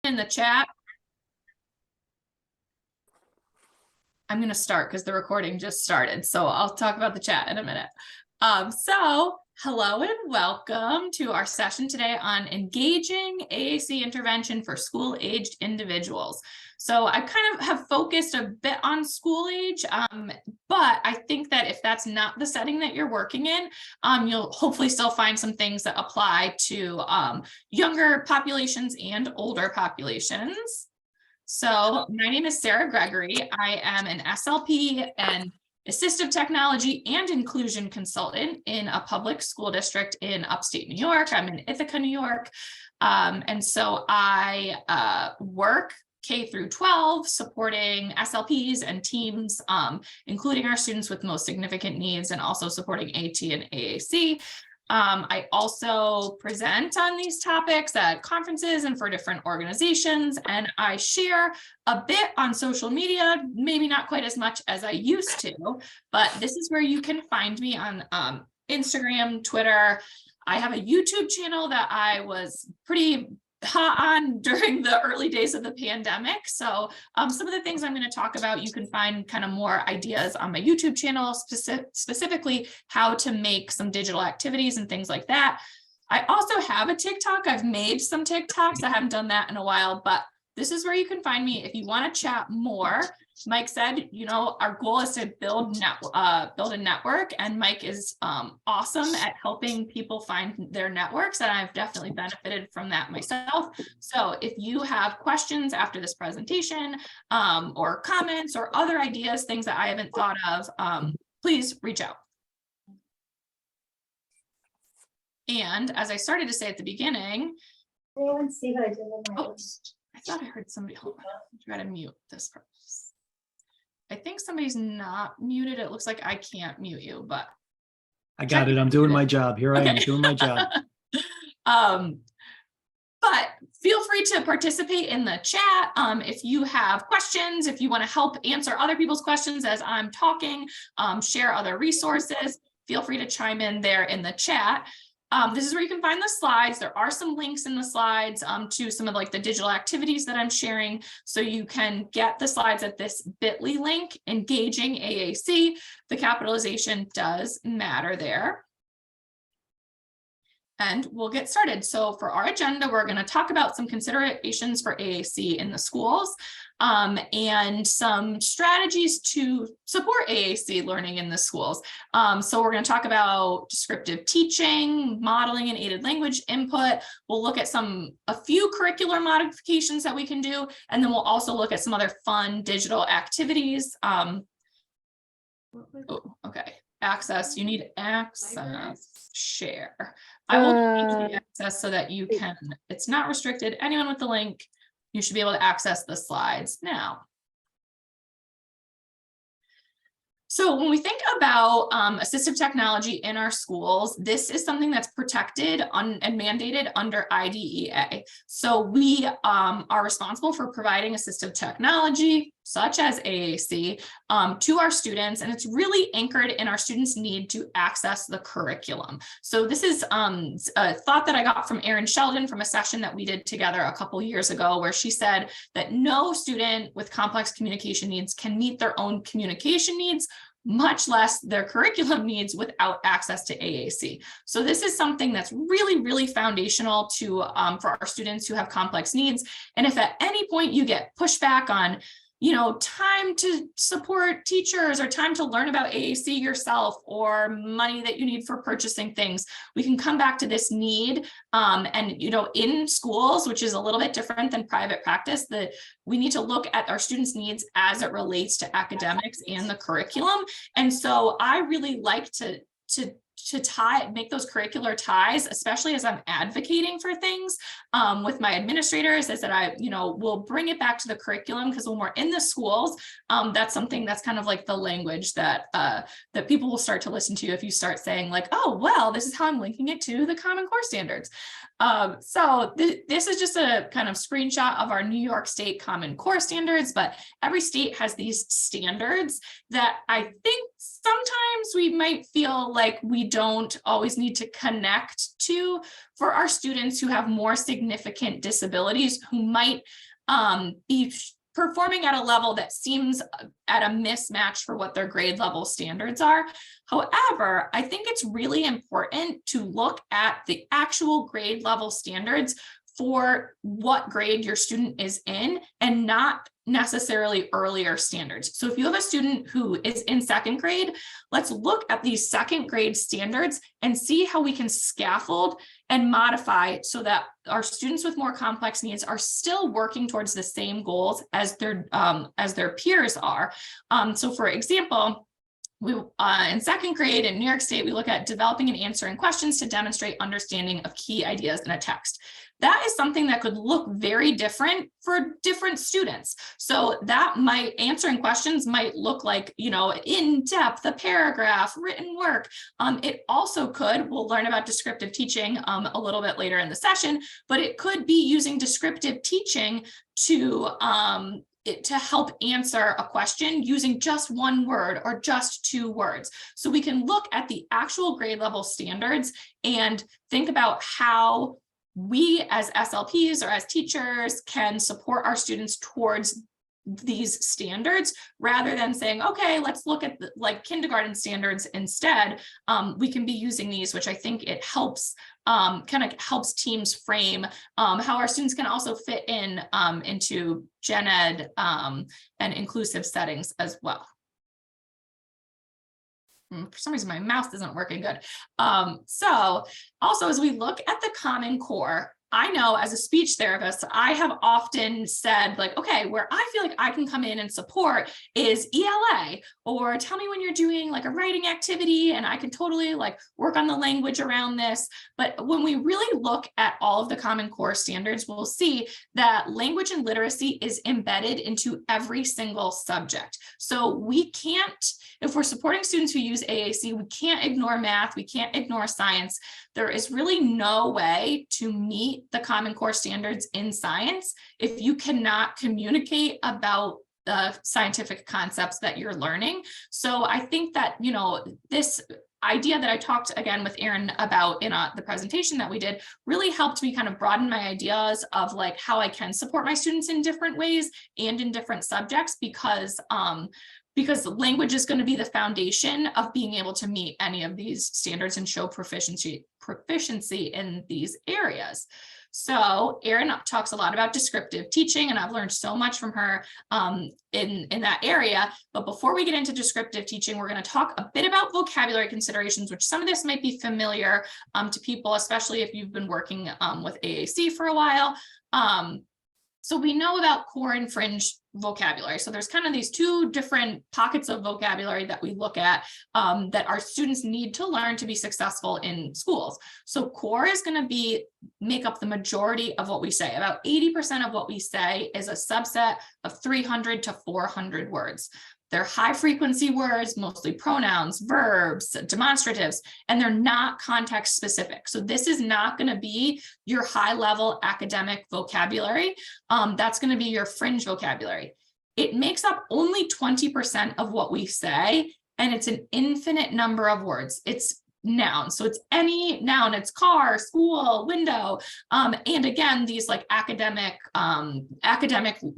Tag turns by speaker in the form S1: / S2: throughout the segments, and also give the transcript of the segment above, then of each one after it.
S1: in the chat. I'm going to start because the recording just started, so I'll talk about the chat in a minute. Hello and welcome to our session today on engaging AAC intervention for school-aged individuals. So I kind of have focused a bit on school age, but I think that if that's not the setting that you're working in, you'll hopefully still find some things that apply to younger populations and older populations. So my name is Sarah Gregory. I am an SLP and assistive technology and inclusion consultant in a public school district in upstate New York. I'm in Ithaca, New York. And so I work K through 12, supporting SLPs and teams, including our students with most significant needs, and also supporting AT and AAC. I also present on these topics at conferences and for different organizations, and I share a bit on social media, maybe not quite as much as I used to, but this is where you can find me on Instagram, Twitter. I have a YouTube channel that I was pretty hot on during the early days of the pandemic. So some of the things I'm going to talk about, you can find kind of more ideas on my YouTube channel, specifically how to make some digital activities and things like that. I also have a TikTok. I've made some TikToks. I haven't done that in a while, but this is where you can find me if you want to chat more. Mike said, you know, our goal is to build a network, and Mike is awesome at helping people find their networks, and I've definitely benefited from that myself. So if you have questions after this presentation, or comments or other ideas, things that I haven't thought of, please reach out. And as I started to say at the beginning,
S2: anyone see what I did with my
S1: I thought I heard somebody. Hold on, try to mute this person. I think somebody's not muted. It looks like I can't mute you, but
S3: I got it. I'm doing my job. Here I am doing my job.
S1: But feel free to participate in the chat. If you have questions, if you want to help answer other people's questions as I'm talking, share other resources, feel free to chime in there in the chat. This is where you can find the slides. There are some links in the slides to some of like the digital activities that I'm sharing. So you can get the slides at this bit.ly link, engaging AAC. The capitalization does matter there. And we'll get started. So for our agenda, we're going to talk about some considerations for AAC in the schools, and some strategies to support AAC learning in the schools. So we're going to talk about descriptive teaching, modeling and aided language input. We'll look at a few curricular modifications that we can do, and then we'll also look at some other fun digital activities. Okay. Access, you need access, share. I will change the access so that you can, it's not restricted. Anyone with the link, you should be able to access the slides now. So when we think about assistive technology in our schools, this is something that's protected and mandated under IDEA. So we are responsible for providing assistive technology, such as AAC, to our students, and it's really anchored in our students' need to access the curriculum. So this is a thought that I got from Erin Sheldon from a session that we did together a couple years ago, where she said that no student with complex communication needs can meet their own communication needs, much less their curriculum needs, without access to AAC. So this is something that's really, really foundational to for our students who have complex needs. And if at any point you get pushback on, you know, time to support teachers or time to learn about AAC yourself, or money that you need for purchasing things, we can come back to this need. And, you know, in schools, which is a little bit different than private practice, that we need to look at our students' needs as it relates to academics and the curriculum. And so I really like to make those curricular ties, especially as I'm advocating for things with my administrators, is that I, you know, will bring it back to the curriculum, because when we're in the schools, that's something that's kind of like the language that that people will start to listen to if you start saying like, oh, well, this is how I'm linking it to the Common Core standards. This is just a kind of screenshot of our New York State Common Core standards, but every state has these standards that I think sometimes we might feel like we don't always need to connect to for our students who have more significant disabilities, who might be performing at a level that seems at a mismatch for what their grade level standards are. However, I think it's really important to look at the actual grade level standards for what grade your student is in and not necessarily earlier standards. So if you have a student who is in second grade, let's look at these second grade standards and see how we can scaffold and modify so that our students with more complex needs are still working towards the same goals as their peers are. So for example, we in second grade in New York State, we look at developing and answering questions to demonstrate understanding of key ideas in a text. That is something that could look very different for different students. So that answering questions might look like, in depth, a paragraph, written work. It also could, we'll learn about descriptive teaching a little bit later in the session, but it could be using descriptive teaching to help answer a question using just one word or just 2 words. So we can look at the actual grade level standards and think about how we as SLPs or as teachers can support our students towards these standards rather than saying, okay, let's look at kindergarten standards instead. We can be using these, which I think it helps helps teams frame how our students can also fit in into gen ed and inclusive settings as well. For some reason, my mouse isn't working good. So also, as we look at the Common Core, I know as a speech therapist, I have often said okay, where I feel like I can come in and support is ELA, or tell me when you're doing a writing activity and I can totally work on the language around this. But when we really look at all of the Common Core standards, we'll see that language and literacy is embedded into every single subject. So we can't, if we're supporting students who use AAC, we can't ignore math, we can't ignore science. There is really no way to meet the Common Core standards in science if you cannot communicate about the scientific concepts that you're learning. So I think that, this idea that I talked again with Erin about in the presentation that we did really helped me kind of broaden my ideas of how I can support my students in different ways and in different subjects, because language is going to be the foundation of being able to meet any of these standards and show proficiency in these areas. So Erin talks a lot about descriptive teaching, and I've learned so much from her in that area. But before we get into descriptive teaching, we're going to talk a bit about vocabulary considerations, which some of this might be familiar to people, especially if you've been working with AAC for a while. So we know about core and fringe vocabulary. So there's kind of these 2 different pockets of vocabulary that we look at that our students need to learn to be successful in schools. So core is going to make up the majority of what we say. About 80% of what we say is a subset of 300 to 400 words. They're high frequency words, mostly pronouns, verbs, demonstratives, and they're not context specific. So this is not going to be your high level academic vocabulary. That's going to be your fringe vocabulary. It makes up only 20% of what we say, and it's an infinite number of words. It's noun. So it's any noun, it's car, school, window. And again, these academic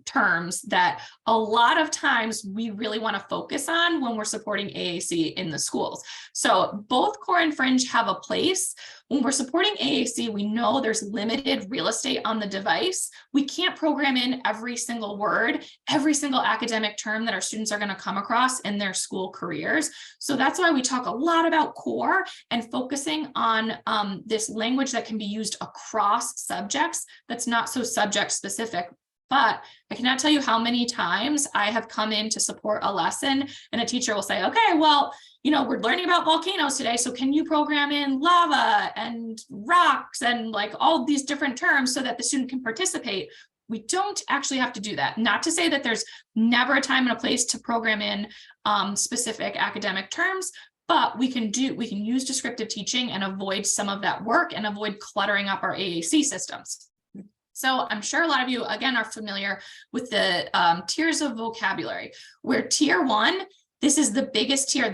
S1: terms that a lot of times we really want to focus on when we're supporting AAC in the schools. So both core and fringe have a place. When we're supporting AAC, we know there's limited real estate on the device. We can't program in every single word, every single academic term that our students are going to come across in their school careers. So that's why we talk a lot about core and focusing on this language that can be used across subjects that's not so subject specific. But I cannot tell you how many times I have come in to support a lesson and a teacher will say, okay, well, we're learning about volcanoes today, so can you program in lava and rocks and all these different terms so that the student can participate? We don't actually have to do that. Not to say that there's never a time and a place to program in specific academic terms, but we can use descriptive teaching and avoid some of that work and avoid cluttering up our AAC systems. So I'm sure a lot of you, again, are familiar with the tiers of vocabulary, where tier 1, this is the biggest tier.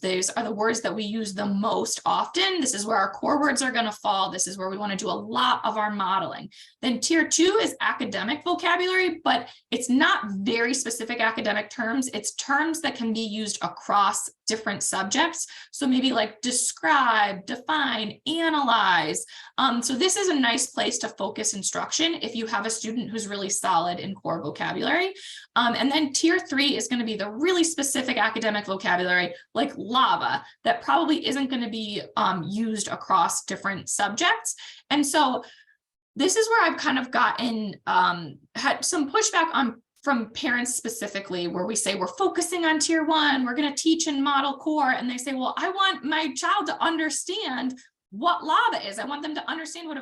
S1: These are the words that we use the most often. This is where our core words are going to fall. This is where we want to do a lot of our modeling. Then tier 2 is academic vocabulary, but it's not very specific academic terms. It's terms that can be used across different subjects. So maybe like describe, define, analyze. So this is a nice place to focus instruction if you have a student who's really solid in core vocabulary. And then tier 3 is going to be the really specific academic vocabulary like lava that probably isn't going to be used across different subjects. And so this is where I've kind of gotten, had some pushback from parents specifically, where we say we're focusing on tier 1, we're going to teach and model core. And they say, well, I want my child to understand what lava is. I want them to understand what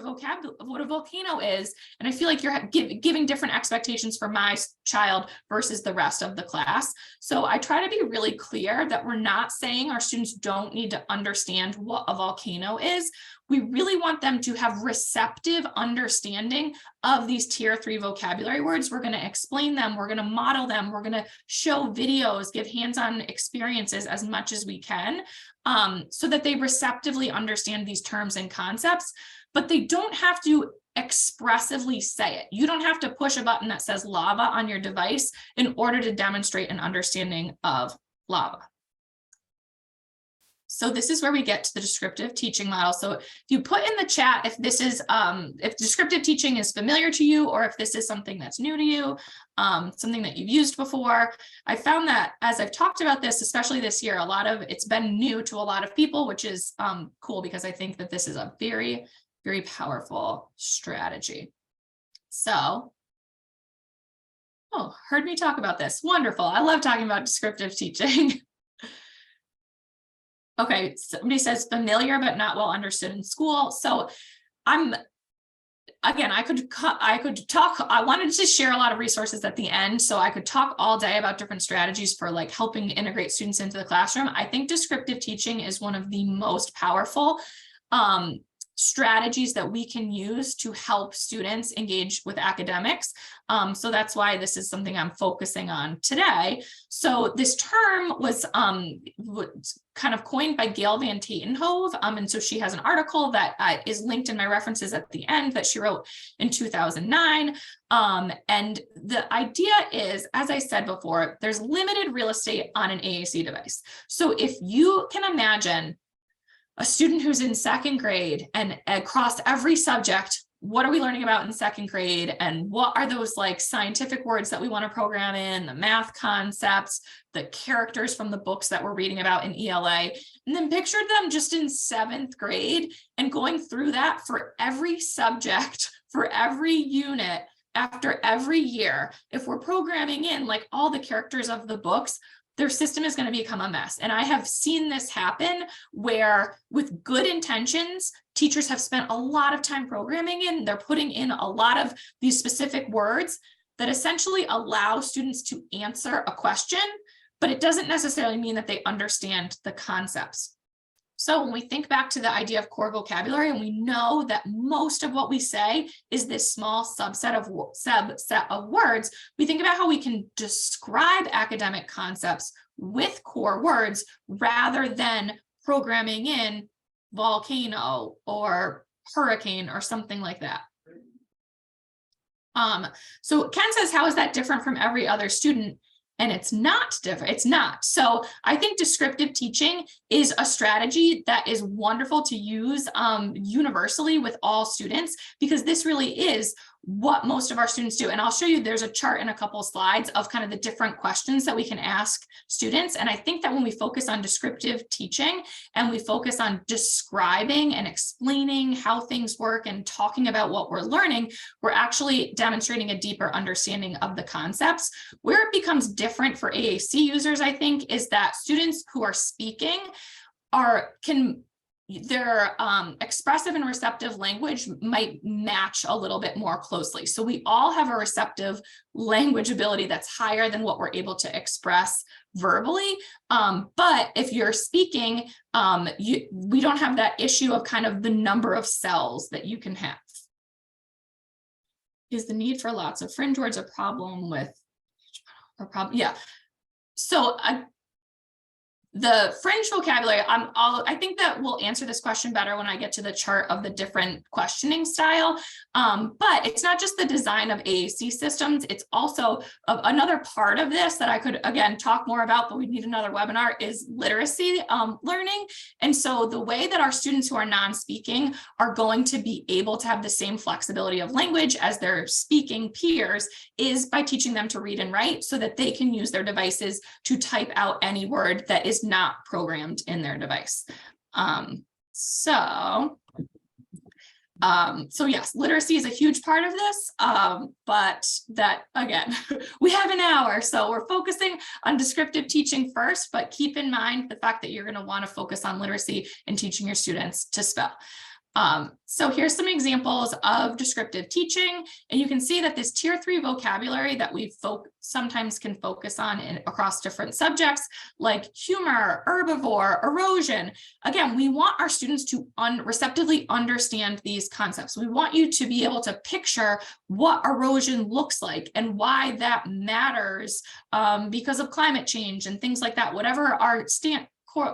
S1: a volcano is. And I feel like you're giving different expectations for my child versus the rest of the class. So I try to be really clear that we're not saying our students don't need to understand what a volcano is. We really want them to have receptive understanding of these tier 3 vocabulary words. We're going to explain them. We're going to model them. We're going to show videos, give hands-on experiences as much as we can, so that they receptively understand these terms and concepts, but they don't have to expressively say it. You don't have to push a button that says lava on your device in order to demonstrate an understanding of lava. So this is where we get to the descriptive teaching model. So if you put in the chat if this is if descriptive teaching is familiar to you, or if this is something that's new to you, something that you've used before. I found that as I've talked about this, especially this year, it's been new to a lot of people, which is cool, because I think that this is a very, very powerful strategy. So, heard me talk about this. Wonderful. I love talking about descriptive teaching. Okay, somebody says familiar but not well understood in school. So I could talk. I wanted to share a lot of resources at the end, so I could talk all day about different strategies for like helping integrate students into the classroom. I think descriptive teaching is one of the most powerful strategies that we can use to help students engage with academics. So that's why this is something I'm focusing on today. So this term was kind of coined by Gail Van Tatenhove. And so she has an article that is linked in my references at the end that she wrote in 2009. And the idea is, as I said before, there's limited real estate on an AAC device. So if you can imagine a student who's in second grade and across every subject, what are we learning about in second grade? And what are those like scientific words that we want to program in, the math concepts, the characters from the books that we're reading about in ELA, and then pictured them just in 7th grade and going through that for every subject, for every unit, after every year. If we're programming in like all the characters of the books, their system is going to become a mess. And I have seen this happen where with good intentions, teachers have spent a lot of time programming in, they're putting in a lot of these specific words that essentially allow students to answer a question, but it doesn't necessarily mean that they understand the concepts. So when we think back to the idea of core vocabulary, and we know that most of what we say is this small subset of words, we think about how we can describe academic concepts with core words rather than programming in volcano or hurricane or something like that. So Ken says, how is that different from every other student? And it's not different. It's not. So I think descriptive teaching is a strategy that is wonderful to use universally with all students, because this really is what most of our students do. And I'll show you, there's a chart in a couple of slides of kind of the different questions that we can ask students. And I think that when we focus on descriptive teaching and we focus on describing and explaining how things work and talking about what we're learning, we're actually demonstrating a deeper understanding of the concepts. Where it becomes different for AAC users, I think, is that students who are speaking can their expressive and receptive language might match a little bit more closely. So we all have a receptive language ability that's higher than what we're able to express verbally. But if you're speaking, we don't have that issue of kind of the number of cells that you can have. Is the need for lots of fringe words a problem with Yeah. So the fringe vocabulary, I think that we'll answer this question better when I get to the chart of the different questioning style. But it's not just the design of AAC systems. It's also another part of this that I could, again, talk more about, but we need another webinar, is literacy learning. And so the way that our students who are non-speaking are going to be able to have the same flexibility of language as their speaking peers is by teaching them to read and write so that they can use their devices to type out any word that is not programmed in their device. So yes, literacy is a huge part of this, but that, again, we have an hour, so we're focusing on descriptive teaching first, but keep in mind the fact that you're going to want to focus on literacy and teaching your students to spell. So here's some examples of descriptive teaching, and you can see that this tier 3 vocabulary that we sometimes can focus on across different subjects like humor, herbivore, erosion. Again, we want our students to receptively understand these concepts. We want you to be able to picture what erosion looks like and why that matters because of climate change and things like that, whatever our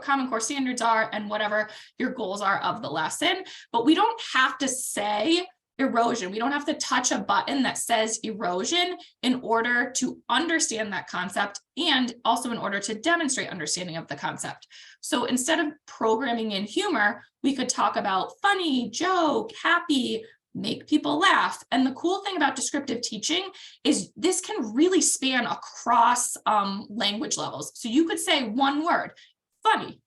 S1: Common Core standards are and whatever your goals are of the lesson. But we don't have to say erosion. We don't have to touch a button that says erosion in order to understand that concept and also in order to demonstrate understanding of the concept. So instead of programming in humor, we could talk about funny, joke, happy, make people laugh. And the cool thing about descriptive teaching is this can really span across language levels. So you could say one word, funny,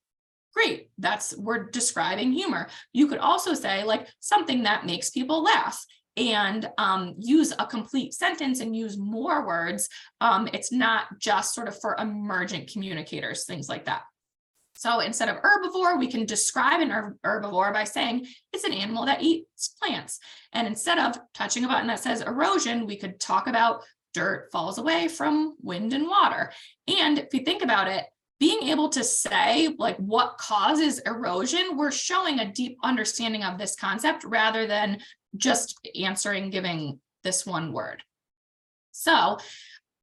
S1: great, we're describing humor. You could also say like something that makes people laugh and use a complete sentence and use more words. It's not just sort of for emergent communicators, things like that. So instead of herbivore, we can describe an herbivore by saying it's an animal that eats plants. And instead of touching a button that says erosion, we could talk about dirt falls away from wind and water. And if you think about it, being able to say like what causes erosion, we're showing a deep understanding of this concept rather than just giving this one word. So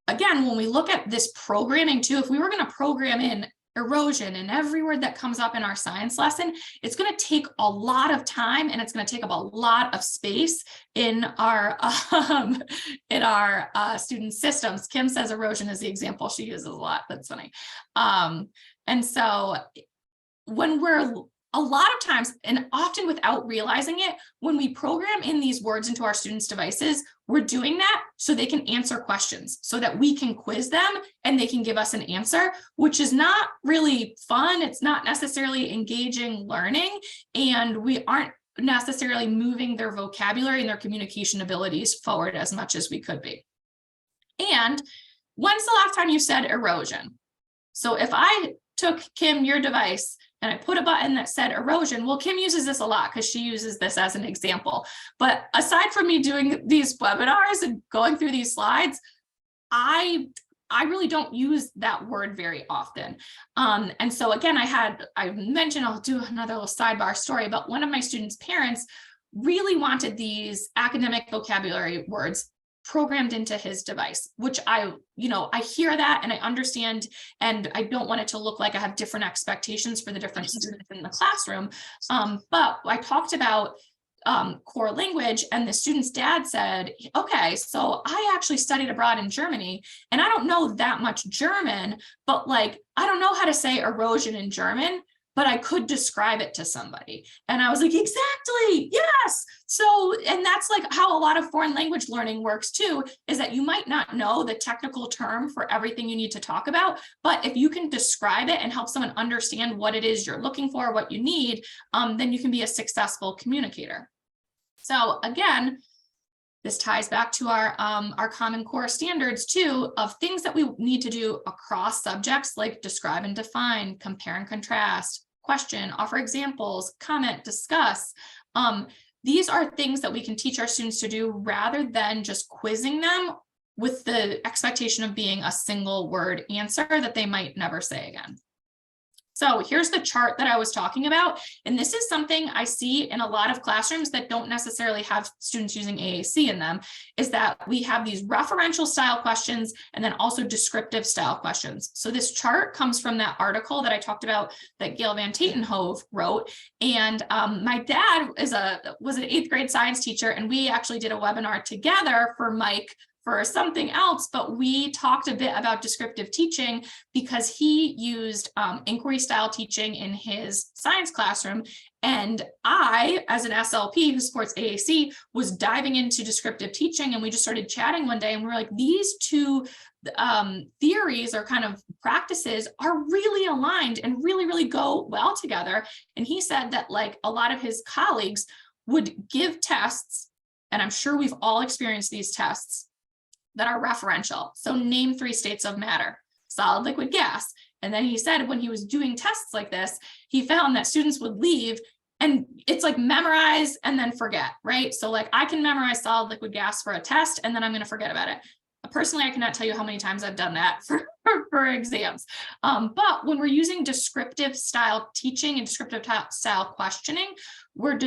S1: again, when we look at this programming too, if we were going to program in erosion and every word that comes up in our science lesson, it's going to take a lot of time and it's going to take up a lot of space in our student systems. Kim says erosion is the example she uses a lot. That's funny. And so when we're a lot of times, and often without realizing it, when we program in these words into our students' devices, we're doing that so they can answer questions, so that we can quiz them and they can give us an answer, which is not really fun. It's not necessarily engaging learning, and we aren't necessarily moving their vocabulary and their communication abilities forward as much as we could be. And when's the last time you said erosion? So if I took, Kim, your device, and I put a button that said erosion, well, Kim uses this a lot because she uses this as an example. But aside from me doing these webinars and going through these slides, I really don't use that word very often. And so again, I mentioned, I'll do another little sidebar story, but one of my students' parents really wanted these academic vocabulary words programmed into his device, which I hear that and I understand, and I don't want it to look like I have different expectations for the different students in the classroom. But I talked about core language, and the student's dad said, okay, so I actually studied abroad in Germany and I don't know that much German, but like, I don't know how to say erosion in German, but I could describe it to somebody. And I was like, exactly, yes. So, and that's like how a lot of foreign language learning works too, is that you might not know the technical term for everything you need to talk about, but if you can describe it and help someone understand what it is you're looking for, what you need, then you can be a successful communicator. So again, this ties back to our Common Core standards too, of things that we need to do across subjects like describe and define, compare and contrast, question, offer examples, comment, discuss. These are things that we can teach our students to do rather than just quizzing them with the expectation of being a single word answer that they might never say again. So here's the chart that I was talking about. And this is something I see in a lot of classrooms that don't necessarily have students using AAC in them, is that we have these referential style questions and then also descriptive style questions. So this chart comes from that article that I talked about that Gail Van Tatenhove wrote. And my dad was an 8th grade science teacher, and we actually did a webinar together for Mike for something else, but we talked a bit about descriptive teaching because he used inquiry style teaching in his science classroom. And I, as an SLP who supports AAC, was diving into descriptive teaching, and we just started chatting one day and we were like, these two theories or kind of practices are really aligned and really, really go well together. And he said that like a lot of his colleagues would give tests, and I'm sure we've all experienced these tests, that are referential. So name 3 states of matter: solid, liquid, gas. And then he said when he was doing tests like this, he found that students would leave and it's like memorize and then forget, right? So like I can memorize solid, liquid, gas for a test, and then I'm going to forget about it. Personally, I cannot tell you how many times I've done that for exams. But when we're using descriptive style teaching and descriptive style questioning, we're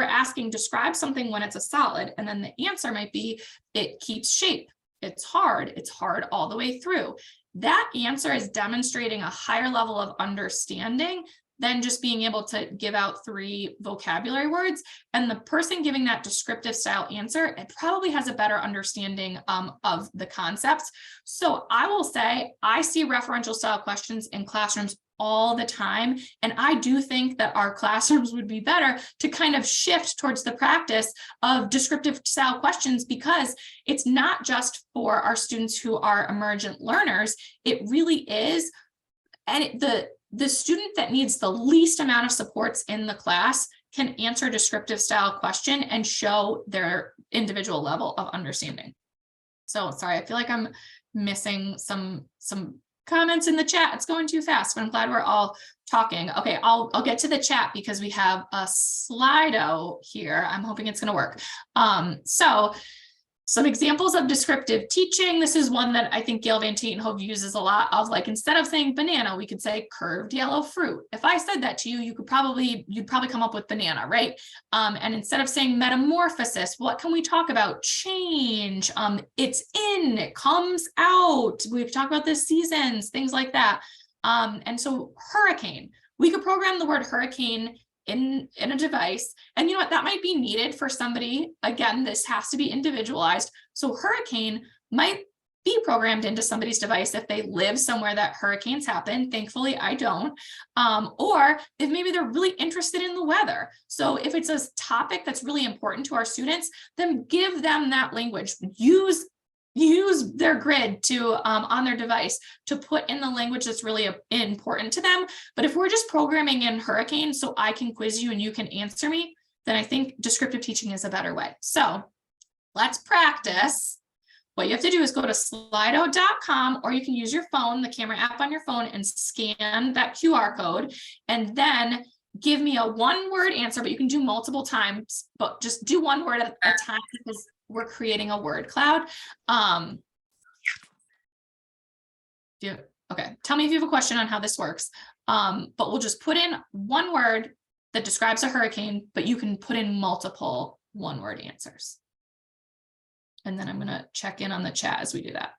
S1: asking describe something when it's a solid, and then the answer might be it keeps shape. It's hard all the way through. That answer is demonstrating a higher level of understanding than just being able to give out 3 vocabulary words. And the person giving that descriptive style answer, it probably has a better understanding of the concepts. So I will say, I see referential style questions in classrooms all the time. And I do think that our classrooms would be better to kind of shift towards the practice of descriptive style questions, because it's not just for our students who are emergent learners. It really is. And the student that needs the least amount of supports in the class can answer a descriptive style question and show their individual level of understanding. So sorry, I feel like I'm missing some comments in the chat. It's going too fast, but I'm glad we're all talking. Okay, I'll get to the chat because we have a Slido here. I'm hoping it's going to work. So some examples of descriptive teaching. This is one that I think Gail Van Tatenhove uses a lot of, like, instead of saying banana, we could say curved yellow fruit. If I said that to you, you'd probably come up with banana, right? And instead of saying metamorphosis, what can we talk about? Change. It's in, it comes out. We've talked about the seasons, things like that. And so hurricane, we could program the word hurricane in a device, and you know what, that might be needed for somebody. Again, this has to be individualized. So hurricane might be programmed into somebody's device if they live somewhere that hurricanes happen. Thankfully, I don't. Or if maybe they're really interested in the weather. So if it's a topic that's really important to our students, then give them that language. Use their grid to on their device to put in the language that's really important to them. But if we're just programming in hurricane so I can quiz you and you can answer me, then I think descriptive teaching is a better way. So let's practice. What you have to do is go to slido.com, or you can use your phone, the camera app on your phone, and scan that QR code, and then give me a 1-word answer, but you can do multiple times, but just do 1 word at a time because we're creating a word cloud. Okay, tell me if you have a question on how this works. But we'll just put in 1 word that describes a hurricane, but you can put in multiple 1-word answers. And then I'm going to check in on the chat as we do that.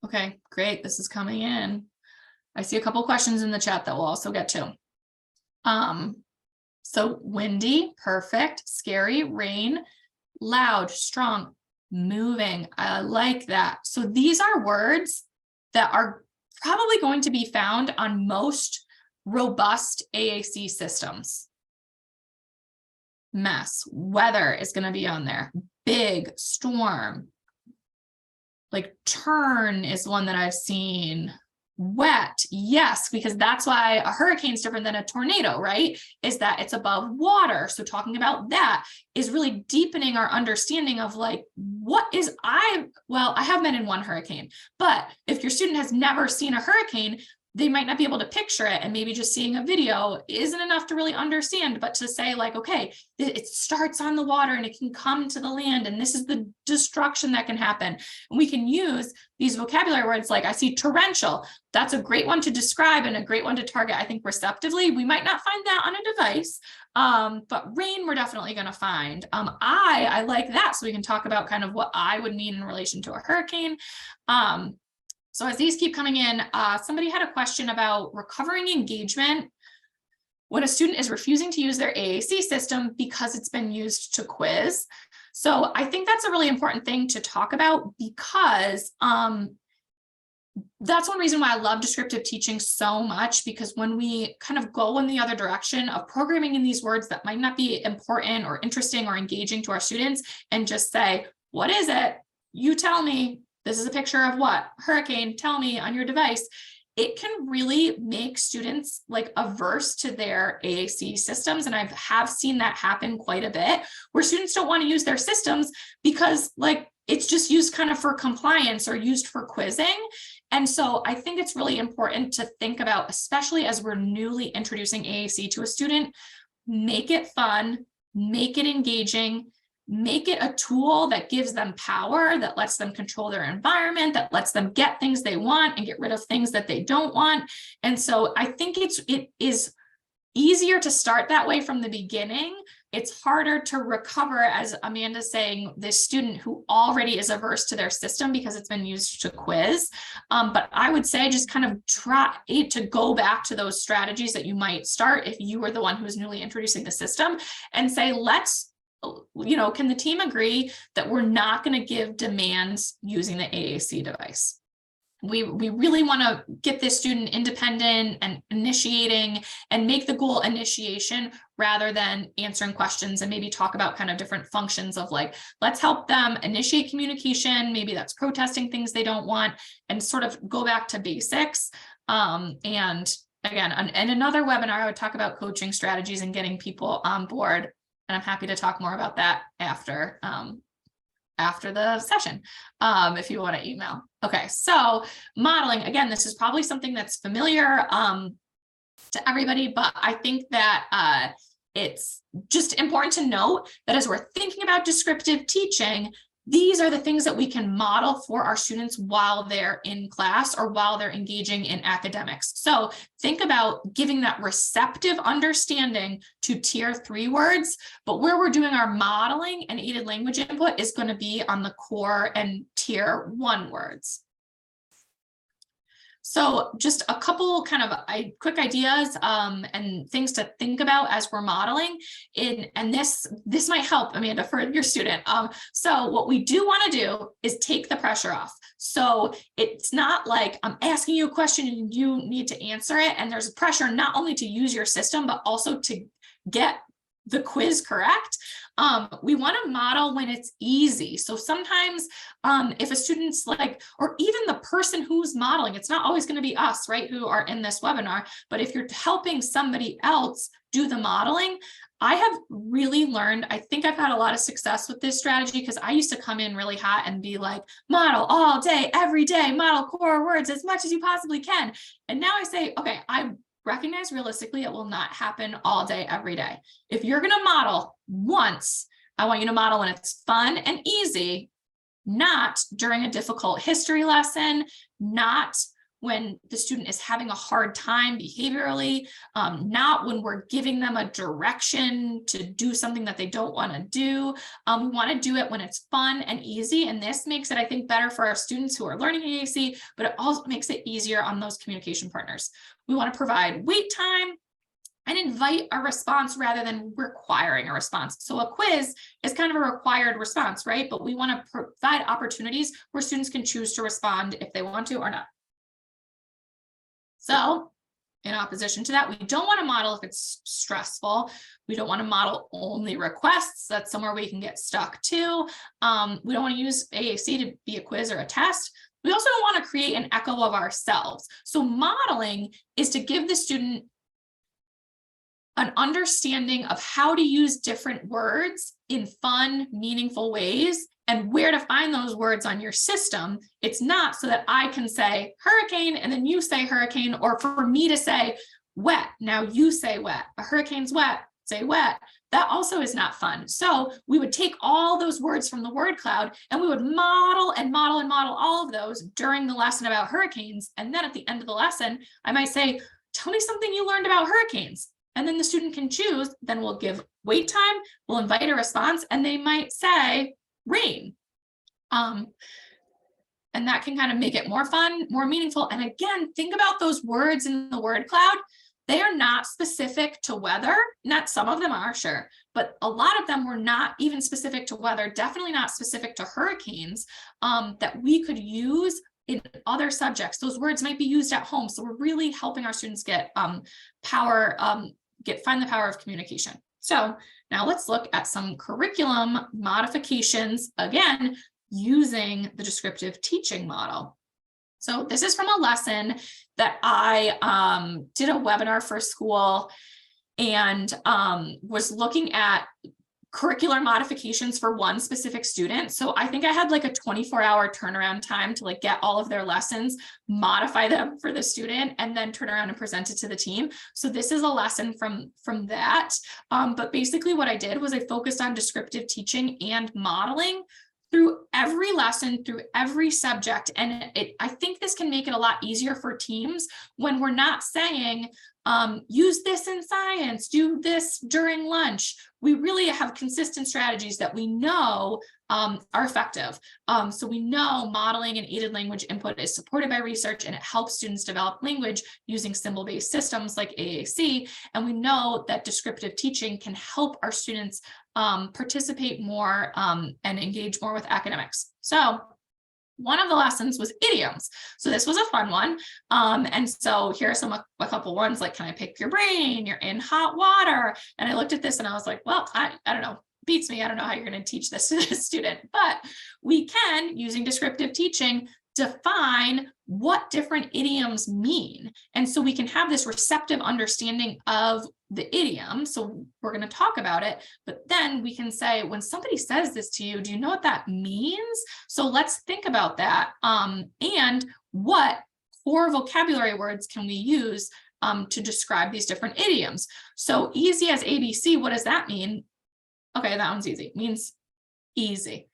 S1: Okay, great. This is coming in. I see a couple questions in the chat that we'll also get to. So windy, perfect, scary, rain, loud, strong, moving. I like that. So these are words that are probably going to be found on most robust AAC systems. mess. Weather is going to be on there. Big storm. Like turn is one that I've seen. Wet, yes, because that's why a hurricane is different than a tornado, right? Is that it's above water. So talking about that is really deepening our understanding of like, I have been in one hurricane, but if your student has never seen a hurricane, they might not be able to picture it, and maybe just seeing a video isn't enough to really understand, but to say like, okay, it starts on the water and it can come to the land, and this is the destruction that can happen. And we can use these vocabulary words like, I see torrential. That's a great one to describe and a great one to target, I think, receptively. We might not find that on a device, but rain we're definitely going to find. I like that, so we can talk about kind of what I would mean in relation to a hurricane. So as these keep coming in, somebody had a question about recovering engagement when a student is refusing to use their AAC system because it's been used to quiz. So I think that's a really important thing to talk about, because that's one reason why I love descriptive teaching so much, because when we kind of go in the other direction of programming in these words that might not be important or interesting or engaging to our students, and just say, what is it? You tell me. This is a picture of what? Hurricane, tell me on your device. It can really make students like averse to their AAC systems. And I have seen that happen quite a bit, where students don't want to use their systems because like it's just used kind of for compliance or used for quizzing. And so I think it's really important to think about, especially as we're newly introducing AAC to a student, make it fun, make it engaging, make it a tool that gives them power, that lets them control their environment, that lets them get things they want and get rid of things that they don't want. And so I think it is easier to start that way from the beginning. It's harder to recover, as Amanda's saying, this student who already is averse to their system because it's been used to quiz. But I would say just kind of try to go back to those strategies that you might start if you were the one who's newly introducing the system, and say, can the team agree that we're not going to give demands using the AAC device? We really want to get this student independent and initiating, and make the goal initiation rather than answering questions, and maybe talk about kind of different functions of like, let's help them initiate communication. Maybe that's protesting things they don't want, and sort of go back to basics. And again, in another webinar, I would talk about coaching strategies and getting people on board. And I'm happy to talk more about that after the session, if you want to email. Okay, so modeling, again, this is probably something that's familiar to everybody, but I think that it's just important to note that as we're thinking about descriptive teaching, these are the things that we can model for our students while they're in class or while they're engaging in academics. So think about giving that receptive understanding to tier 3 words, but where we're doing our modeling and aided language input is going to be on the core and tier 1 words. So just a couple kind of quick ideas and things to think about as we're modeling and this might help, Amanda, for your student. So what we do want to do is take the pressure off. So it's not like I'm asking you a question and you need to answer it, and there's pressure not only to use your system, but also to get the quiz correct. We want to model when it's easy. So sometimes if a student's like, or even the person who's modeling, it's not always going to be us, right, who are in this webinar, but if you're helping somebody else do the modeling, I have really learned, I think I've had a lot of success with this strategy, because I used to come in really hot and be like, model all day, every day, model core words as much as you possibly can. And now I say, okay, I recognize realistically it will not happen all day, every day. If you're going to model once, I want you to model when it's fun and easy, not during a difficult history lesson, not when the student is having a hard time behaviorally, not when we're giving them a direction to do something that they don't want to do. We want to do it when it's fun and easy. And this makes it, I think, better for our students who are learning AAC, but it also makes it easier on those communication partners. We want to provide wait time and invite a response rather than requiring a response. So a quiz is kind of a required response, right? But we want to provide opportunities where students can choose to respond if they want to or not. So in opposition to that. We don't want to model if it's stressful. We don't want to model only requests. That's somewhere we can get stuck too. We don't want to use AAC to be a quiz or a test. We also don't want to create an echo of ourselves. So modeling is to give the student an understanding of how to use different words in fun, meaningful ways and where to find those words on your system. It's not so that I can say hurricane and then you say hurricane, or for me to say wet. Now you say wet. A hurricane's wet, say wet. That also is not fun. So we would take all those words from the word cloud and we would model and model and model all of those during the lesson about hurricanes. And then at the end of the lesson, I might say, tell me something you learned about hurricanes. And then the student can choose. Then we'll give wait time, we'll invite a response, and they might say rain. And that can kind of make it more fun, more meaningful. And again, think about those words in the word cloud. They are not specific to weather. Not some of them are, sure, but a lot of them were not even specific to weather, definitely not specific to hurricanes, that we could use in other subjects. Those words might be used at home. So we're really helping our students get find the power of communication. So now let's look at some curriculum modifications, again, using the descriptive teaching model. So this is from a lesson that I did a webinar for school and was looking at curricular modifications for one specific student. So I think I had like a 24-hour turnaround time to like get all of their lessons, modify them for the student, and then turn around and present it to the team. So this is a lesson from that. But basically what I did was I focused on descriptive teaching and modeling through every lesson, through every subject. And I think this can make it a lot easier for teams when we're not saying, use this in science, do this during lunch. We really have consistent strategies that we know are effective. So we know modeling and aided language input is supported by research, and it helps students develop language using symbol-based systems like AAC. And we know that descriptive teaching can help our students participate more and engage more with academics. So one of the lessons was idioms. So this was a fun one. And so here are a couple ones, like, can I pick your brain? You're in hot water. And I looked at this and I was like, well, I don't know, beats me. I don't know how you're going to teach this to the student, but we can, using descriptive teaching, define what different idioms mean. And so we can have this receptive understanding of the idiom. So we're going to talk about it, but then we can say, when somebody says this to you, do you know what that means? So let's think about that. And what core vocabulary words can we use to describe these different idioms? So easy as ABC, what does that mean? Okay, that one's easy. It means easy.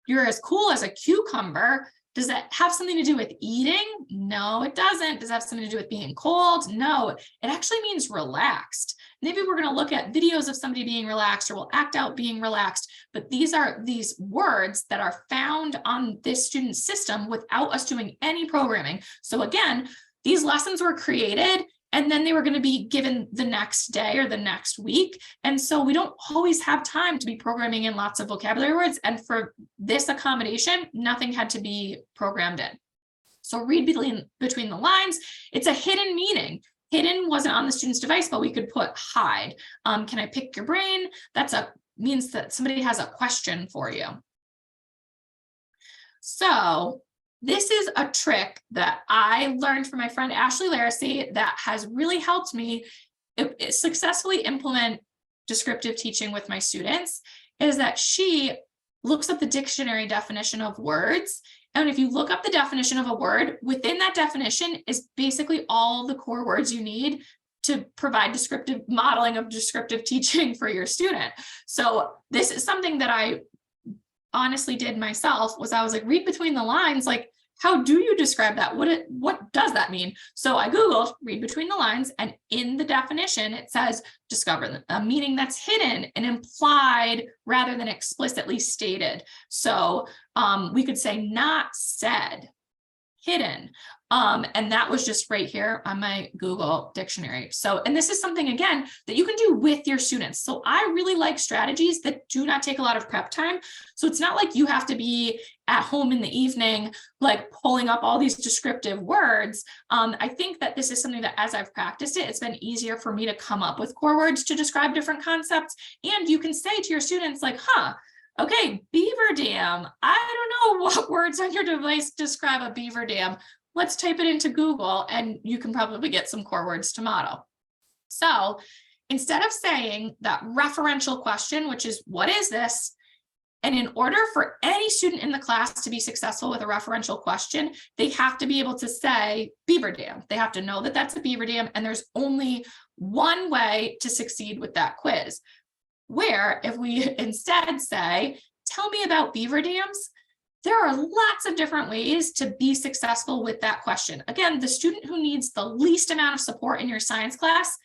S1: You're as cool as a cucumber. Does that have something to do with eating? No, it doesn't. Does it have something to do with being cold? No, it actually means relaxed. Maybe we're going to look at videos of somebody being relaxed, or we'll act out being relaxed. But these are these words that are found on this student's system without us doing any programming. So again, these lessons were created and then they were going to be given the next day or the next week. And so we don't always have time to be programming in lots of vocabulary words. And for this accommodation, nothing had to be programmed in. So read between the lines. It's a hidden meaning. Hidden wasn't on the student's device, but we could put hide. Can I pick your brain? Means that somebody has a question for you. So this is a trick that I learned from my friend Ashley Laracy that has really helped me successfully implement descriptive teaching with my students, is that she looks up the dictionary definition of words. And if you look up the definition of a word, within that definition is basically all the core words you need to provide descriptive modeling of descriptive teaching for your student. So this is something that I honestly did myself. I was like, read between the lines, like, how do you describe that? What does that mean? So I Googled read between the lines, and in the definition, it says discover a meaning that's hidden and implied rather than explicitly stated. So we could say not said. hidden. And that was just right here on my Google dictionary. So, and this is something, again, that you can do with your students. So I really like strategies that do not take a lot of prep time. So it's not like you have to be at home in the evening, like pulling up all these descriptive words. I think that this is something that as I've practiced it, it's been easier for me to come up with core words to describe different concepts. And you can say to your students like, okay, beaver dam. I don't know what words on your device describe a beaver dam. Let's type it into Google and you can probably get some core words to model. So instead of saying that referential question, which is what is this? And in order for any student in the class to be successful with a referential question, they have to be able to say beaver dam. They have to know that that's a beaver dam. And there's only one way to succeed with that quiz. Where if we instead say, tell me about beaver dams, there are lots of different ways to be successful with that question. Again, the student who needs the least amount of support in your science class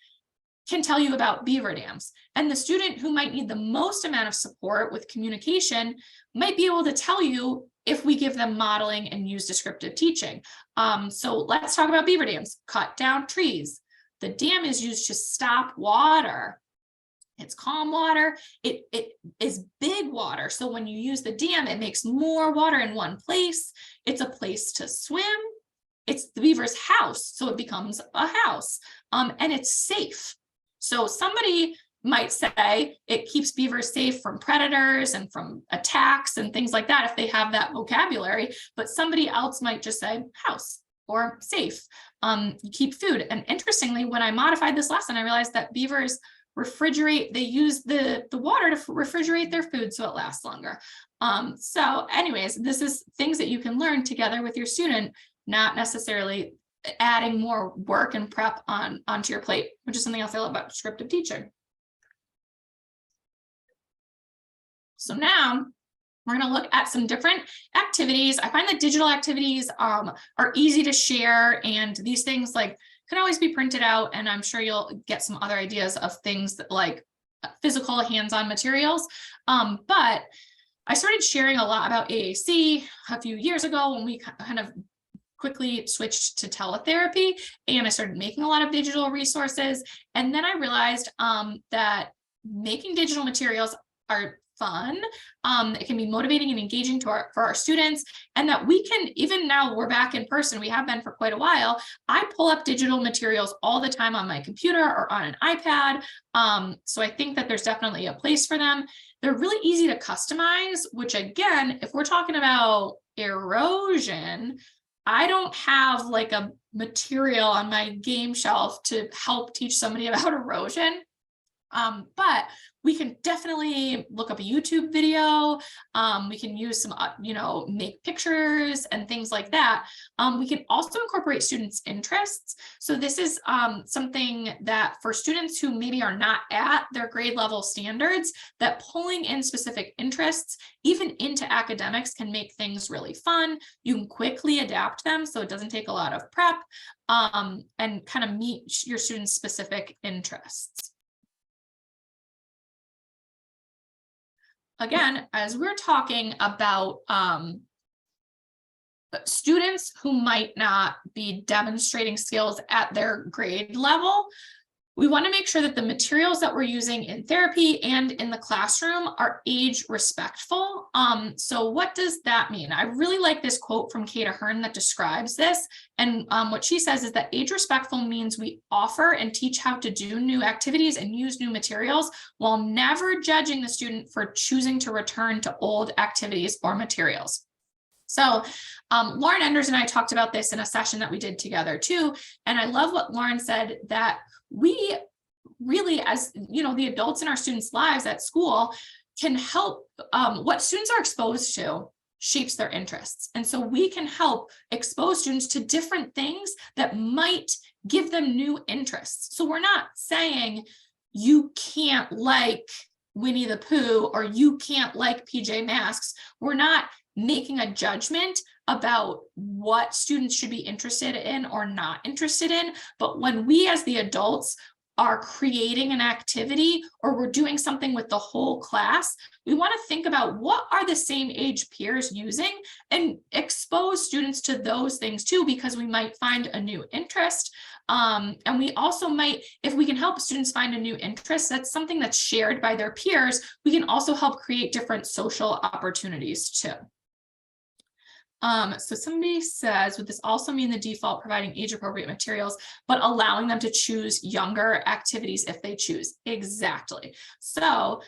S1: can tell you about beaver dams. And the student who might need the most amount of support with communication might be able to tell you if we give them modeling and use descriptive teaching. So let's talk about beaver dams. Cut down trees. The dam is used to stop water. It's calm water. It is big water. So when you use the dam, it makes more water in one place. It's a place to swim. It's the beaver's house. So it becomes a house. And it's safe. So somebody might say it keeps beavers safe from predators and from attacks and things like that if they have that vocabulary. But somebody else might just say house or safe. You keep food. And interestingly, when I modified this lesson, I realized that beavers refrigerate, they use the water to refrigerate their food so it lasts longer. So anyways, this is things that you can learn together with your student, not necessarily adding more work and prep onto your plate, which is something else I love about descriptive teaching. So now we're going to look at some different activities. I find that digital activities are easy to share, and these things like can always be printed out, and I'm sure you'll get some other ideas of things that, like physical hands-on materials. But I started sharing a lot about AAC a few years ago when we kind of quickly switched to teletherapy, and I started making a lot of digital resources. And then I realized that making digital materials are fun. It can be motivating and engaging for our students, and that we can, even now we're back in person, we have been for quite a while, I pull up digital materials all the time on my computer or on an iPad. So I think that there's definitely a place for them. They're really easy to customize, which again, if we're talking about erosion, I don't have like a material on my game shelf to help teach somebody about erosion. But we can definitely look up a YouTube video. We can use some, make pictures and things like that. We can also incorporate students' interests. So this is something that for students who maybe are not at their grade level standards, that pulling in specific interests, even into academics, can make things really fun. You can quickly adapt them, so it doesn't take a lot of prep, and kind of meet your students' specific interests. Again, as we're talking about students who might not be demonstrating skills at their grade level, we want to make sure that the materials that we're using in therapy and in the classroom are age respectful. So what does that mean? I really like this quote from Kate Ahern that describes this. And what she says is that age respectful means we offer and teach how to do new activities and use new materials while never judging the student for choosing to return to old activities or materials. So Lauren Enders and I talked about this in a session that we did together too. And I love what Lauren said, that we really, as the adults in our students' lives at school, can help. What students are exposed to shapes their interests. And so we can help expose students to different things that might give them new interests. So we're not saying you can't like Winnie the Pooh or you can't like PJ Masks. We're not making a judgment about what students should be interested in or not interested in. But when we as the adults are creating an activity or we're doing something with the whole class, we want to think about what are the same age peers using and expose students to those things too, because we might find a new interest. And we also might, if we can help students find a new interest, that's something that's shared by their peers, we can also help create different social opportunities too. So somebody says, would this also mean the default providing age appropriate materials, but allowing them to choose younger activities if they choose? Exactly. So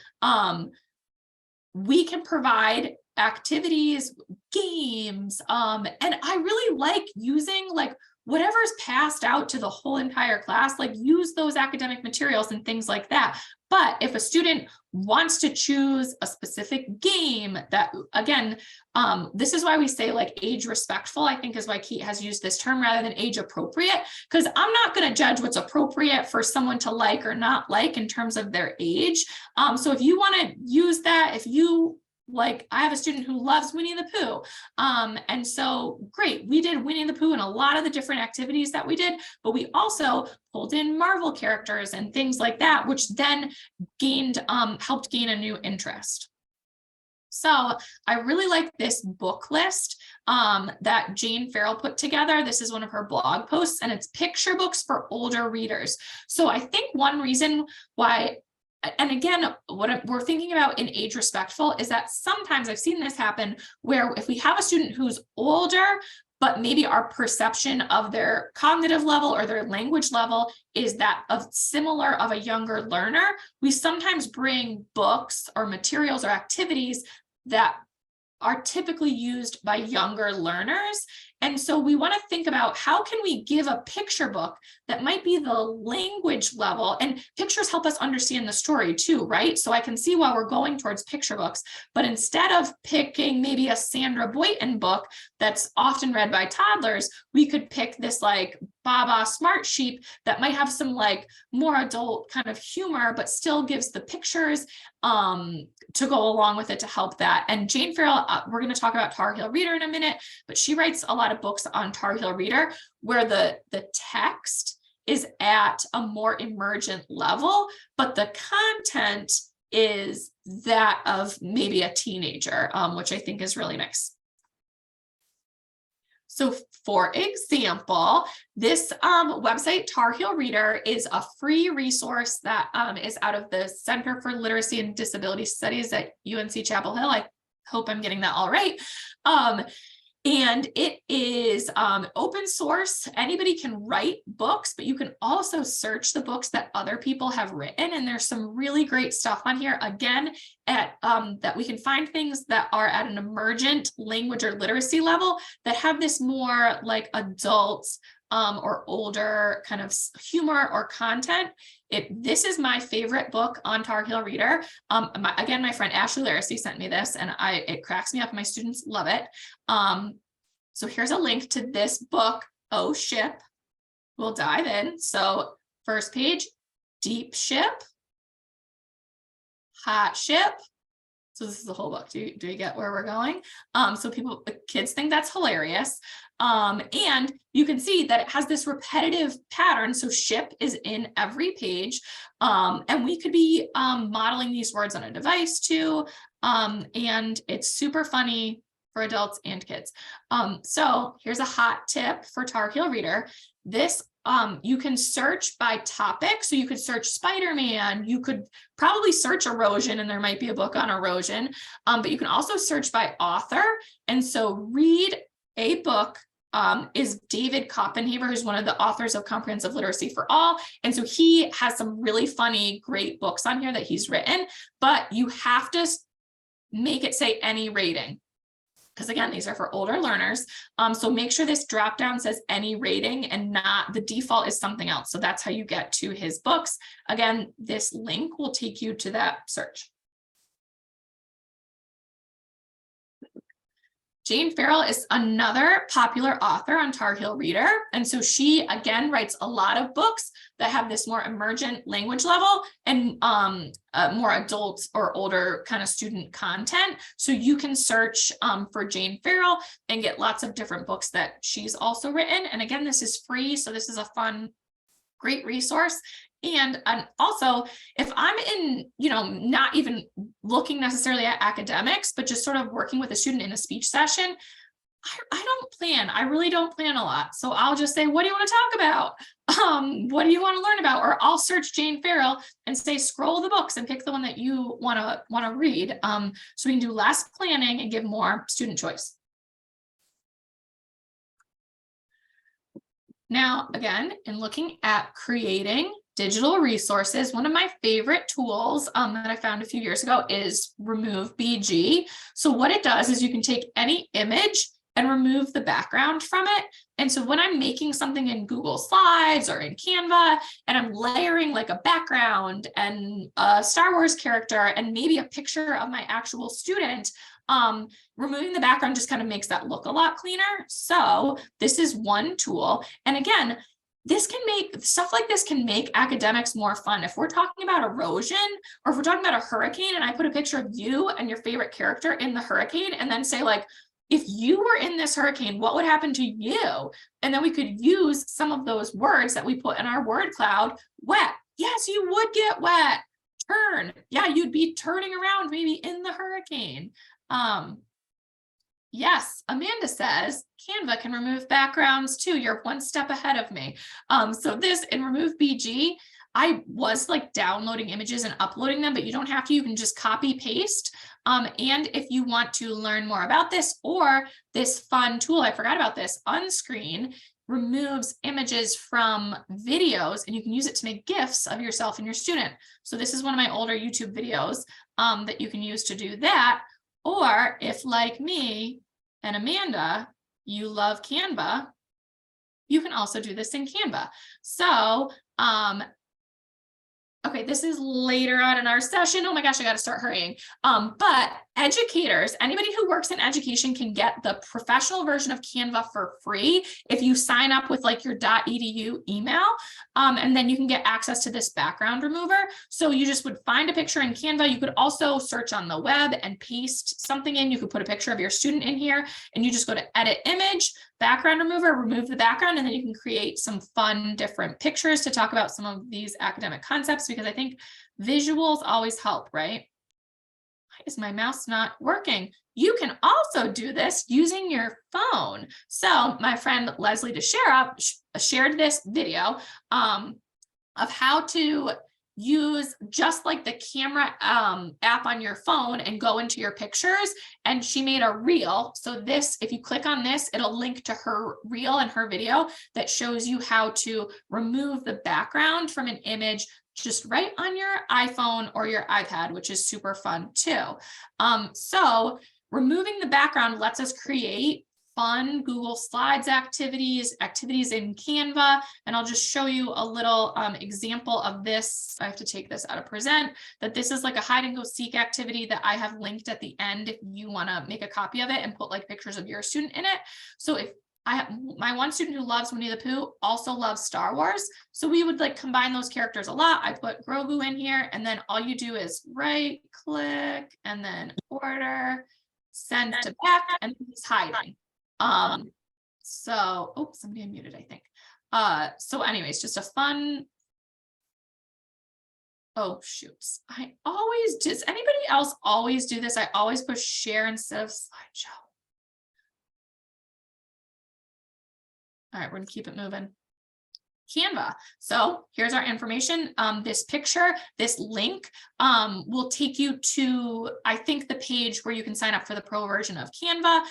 S1: we can provide activities, games, and I really like using like whatever's passed out to the whole entire class, like use those academic materials and things like that. But if a student wants to choose a specific game that, again, this is why we say like age respectful, I think is why Kate has used this term rather than age appropriate, because I'm not going to judge what's appropriate for someone to like or not like in terms of their age. So if you want to use that, if you like, I have a student who loves Winnie the Pooh. And so great, we did Winnie the Pooh in a lot of the different activities that we did, but we also pulled in Marvel characters and things like that, which then gained, helped gain a new interest. So I really like this book list that Jane Farrell put together. This is one of her blog posts, and it's picture books for older readers. So I think one reason why, and again, what we're thinking about in age respectful is that sometimes I've seen this happen where if we have a student who's older, but maybe our perception of their cognitive level or their language level is that of similar of a younger learner, we sometimes bring books or materials or activities that are typically used by younger learners. And so we want to think about how can we give a picture book that might be the language level, and pictures help us understand the story too, right? So I can see why we're going towards picture books, but instead of picking maybe a Sandra Boynton book that's often read by toddlers, we could pick this like Baba Smart Sheep that might have some like more adult kind of humor, but still gives the pictures to go along with it to help that. And Jane Farrell, we're going to talk about Tar Heel Reader in a minute, but she writes a lot of books on Tar Heel Reader where the text is at a more emergent level, but the content is that of maybe a teenager, which I think is really nice. So for example, this website, Tar Heel Reader, is a free resource that is out of the Center for Literacy and Disability Studies at UNC Chapel Hill. I hope I'm getting that all right. And it is open source. Anybody can write books, but you can also search the books that other people have written. And there's some really great stuff on here. Again, at that we can find things that are at an emergent language or literacy level that have this more like adults or older kind of humor or content. This is my favorite book on Tar Heel Reader. Again, my friend Ashley Laracy sent me this, and it cracks me up. My students love it. So here's a link to this book, Oh Ship. We'll dive in. So first page, deep ship, hot ship. So this is the whole book. Do you get where we're going? So kids think that's hilarious. And you can see that it has this repetitive pattern. So ship is in every page. And we could be modeling these words on a device too. And it's super funny for adults and kids. So here's a hot tip for Tar Heel Reader. This you can search by topic. So you could search Spider-Man, you could probably search erosion, and there might be a book on erosion, but you can also search by author. And so read a book is David Koppenhaver, who's one of the authors of Comprehensive Literacy for All. And so he has some really funny, great books on here that he's written, but you have to make it say any rating. Because again, these are for older learners. So make sure this drop down says any rating and not the default is something else. So that's how you get to his books. Again, this link will take you to that search. Jane Farrell is another popular author on Tar Heel Reader. And so she, again, writes a lot of books that have this more emergent language level and more adult or older kind of student content. So you can search for Jane Farrell and get lots of different books that she's also written. And again, this is free. So this is a fun, great resource. And also, if I'm in, not even looking necessarily at academics, but just sort of working with a student in a speech session, I don't plan. I really don't plan a lot. So I'll just say, what do you want to talk about? What do you want to learn about? Or I'll search Jane Farrell and say, scroll the books and pick the one that you want to read. So we can do less planning and give more student choice. Now, again, in looking at creating digital resources, one of my favorite tools that I found a few years ago is Remove BG. So what it does is you can take any image and remove the background from it. And so when I'm making something in Google Slides or in Canva, and I'm layering like a background and a Star Wars character and maybe a picture of my actual student, removing the background just kind of makes that look a lot cleaner. So this is one tool. And again, stuff like this can make academics more fun. If we're talking about erosion, or if we're talking about a hurricane and I put a picture of you and your favorite character in the hurricane and then say like, if you were in this hurricane, what would happen to you? And then we could use some of those words that we put in our word cloud. Wet. Yes, you would get wet. Turn. Yeah, you'd be turning around maybe in the hurricane. Yes, Amanda says Canva can remove backgrounds too. You're one step ahead of me. So this in Remove BG, I was like downloading images and uploading them, but you don't have to. You can just copy paste. And if you want to learn more about this or this fun tool, I forgot about this, Unscreen removes images from videos and you can use it to make GIFs of yourself and your student. So this is one of my older YouTube videos that you can use to do that. Or if like me and Amanda, you love Canva, you can also do this in Canva. So, okay, this is later on in our session. Oh my gosh, I got to start hurrying. But educators, anybody who works in education can get the professional version of Canva for free if you sign up with like your .edu email. And then you can get access to this background remover. So you just would find a picture in Canva. You could also search on the web and paste something in. You could put a picture of your student in here and you just go to edit image, background remover, remove the background, and then you can create some fun different pictures to talk about some of these academic concepts, because I think visuals always help, right? Why is my mouse not working? You can also do this using your phone. So my friend Leslie DeShera shared this video of how to use just like the camera app on your phone and go into your pictures. And she made a reel. So this, if you click on this, it'll link to her reel and her video that shows you how to remove the background from an image just right on your iPhone or your iPad, which is super fun too. So removing the background lets us create fun Google Slides activities in Canva. And I'll just show you a little example of this. I have to take this out of present, that this is like a hide and go seek activity that I have linked at the end if you want to make a copy of it and put like pictures of your student in it. So if I have my one student who loves Winnie the Pooh also loves Star Wars. So we would like combine those characters a lot. I put Grogu in here, and then all you do is right click and then order, send to back, and he's hiding. So, oh, somebody unmuted, I think. So anyways, just a fun. Oh, shoots. Does anybody else always do this? I always push share instead of slideshow. All right, we're gonna keep it moving. Canva. So here's our information. This picture, this link will take you to, I think, the page where you can sign up for the pro version of Canva.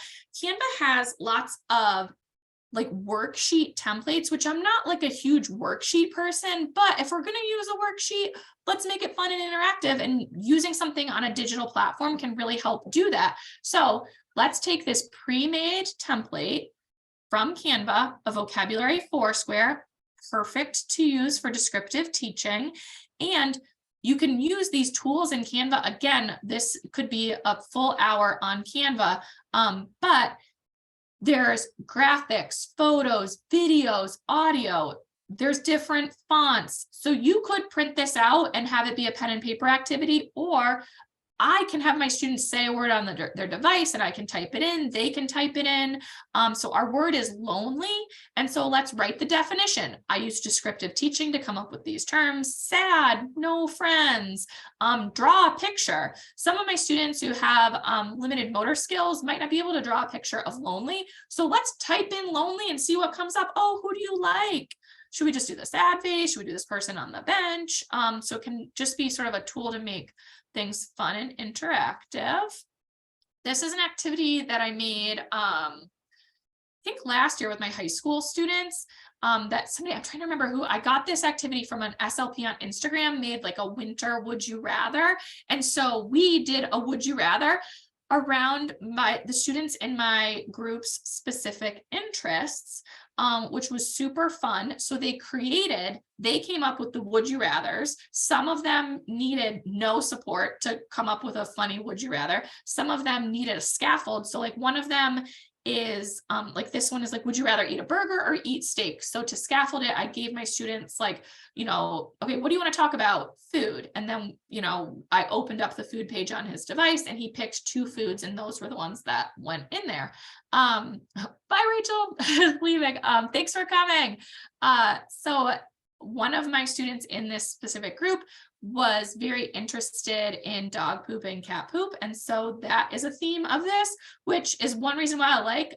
S1: Canva has lots of like worksheet templates, which I'm not like a huge worksheet person, but if we're going to use a worksheet, let's make it fun and interactive, and using something on a digital platform can really help do that. So let's take this pre-made template from Canva, a vocabulary foursquare, perfect to use for descriptive teaching. And you can use these tools in Canva. Again, this could be a full hour on Canva, but there's graphics, photos, videos, audio, there's different fonts. So you could print this out and have it be a pen and paper activity, or I can have my students say a word on their device and I can type it in, they can type it in. So our word is lonely. And so let's write the definition. I use descriptive teaching to come up with these terms: sad, no friends, draw a picture. Some of my students who have limited motor skills might not be able to draw a picture of lonely. So let's type in lonely and see what comes up. Oh, who do you like? Should we just do the sad face? Should we do this person on the bench? So it can just be sort of a tool to make things fun and interactive. This is an activity that I made, I think last year with my high school students. That somebody, I'm trying to remember who, I got this activity from an SLP on Instagram, made like a winter would you rather. And so we did a would you rather around the students in my group's specific interests, which was super fun. So they came up with the would you rathers. Some of them needed no support to come up with a funny would you rather. Some of them needed a scaffold. So like one of them is like this one is like, would you rather eat a burger or eat steak? So to scaffold it, I gave my students like, okay, what do you want to talk about? Food. And then, I opened up the food page on his device and he picked 2 foods, and those were the ones that went in there. Bye, Rachel. Leaving. Thanks for coming. So one of my students in this specific group was very interested in dog poop and cat poop. And so that is a theme of this, which is one reason why I like